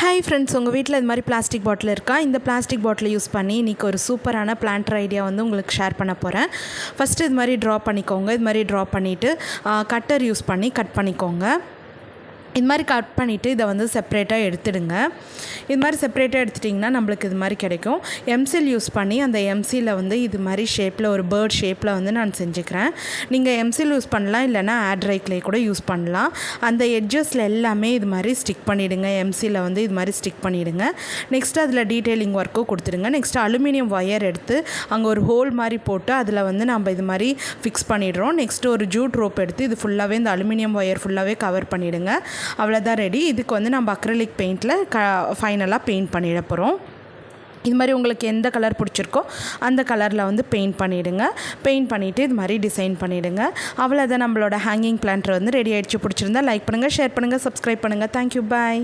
Hi friends, உங்கள் வீட்டில் இது மாதிரி பிளாஸ்டிக் பாட்டில் இருக்கா? இந்த பிளாஸ்டிக் பாட்டிலை யூஸ் பண்ணி இன்றைக்கி ஒரு சூப்பரான பிளான்டர் ஐடியா வந்து உங்களுக்கு ஷேர் பண்ண போகிறேன். ஃபஸ்ட்டு இது மாதிரி ட்ரா பண்ணிக்கோங்க. இது மாதிரி ட்ரா பண்ணிவிட்டு கட்டர் யூஸ் பண்ணி கட் பண்ணிக்கோங்க. இது மாதிரி கட் பண்ணிவிட்டு இதை வந்து செப்பரேட்டாக எடுத்துடுங்க. இது மாதிரி செப்பரேட்டாக எடுத்துட்டிங்கன்னா நம்மளுக்கு இது மாதிரி கிடைக்கும். எம்சில் யூஸ் பண்ணி அந்த எம்சியில் வந்து இது மாதிரி ஷேப்பில் ஒரு பேர்ட் ஷேப்பில் வந்து நான் செஞ்சுக்கிறேன். நீங்கள் எம்சில் யூஸ் பண்ணலாம், இல்லைனா ஆட்ரை க்ளே கூட யூஸ் பண்ணலாம். அந்த எட்ஜஸில் எல்லாமே இது மாதிரி ஸ்டிக் பண்ணிவிடுங்க. எம்சியில் வந்து இது மாதிரி ஸ்டிக் பண்ணிவிடுங்க. நெக்ஸ்ட்டு அதில் டீட்டெயிலிங் ஒர்க்கும் கொடுத்துடுங்க. நெக்ஸ்ட்டு அலுமினியம் ஒயர் எடுத்து அங்கே ஒரு ஹோல் மாதிரி போட்டு அதில் வந்து நம்ம இது மாதிரி ஃபிக்ஸ் பண்ணிடுறோம். நெக்ஸ்ட்டு ஒரு ஜூட் ரோப் எடுத்து இது ஃபுல்லாகவே இந்த அலுமினியம் ஒயர் ஃபுல்லாகவே கவர் பண்ணிவிடுங்க. அவ்வளோதான் ரெடி. இதுக்கு வந்து நம்ம அக்ரிலிக் பெயிண்டில் ஃபைனலாக பெயிண்ட் பண்ணிட போகிறோம். இது மாதிரி உங்களுக்கு எந்த கலர் பிடிச்சிருக்கோ அந்த கலரில் வந்து பெயிண்ட் பண்ணிவிடுங்க. பெயிண்ட் பண்ணிவிட்டு இது மாதிரி டிசைன் பண்ணிவிடுங்க. அவ்வளோதான், நம்மளோட ஹேங்கிங் பிளான்டர் வந்து ரெடி ஆகிடுச்சு. பிடிச்சிருந்தா லைக் பண்ணுங்கள், ஷேர் பண்ணுங்கள், சப்ஸ்கிரைப் பண்ணுங்கள். தேங்க்யூ, பாய்.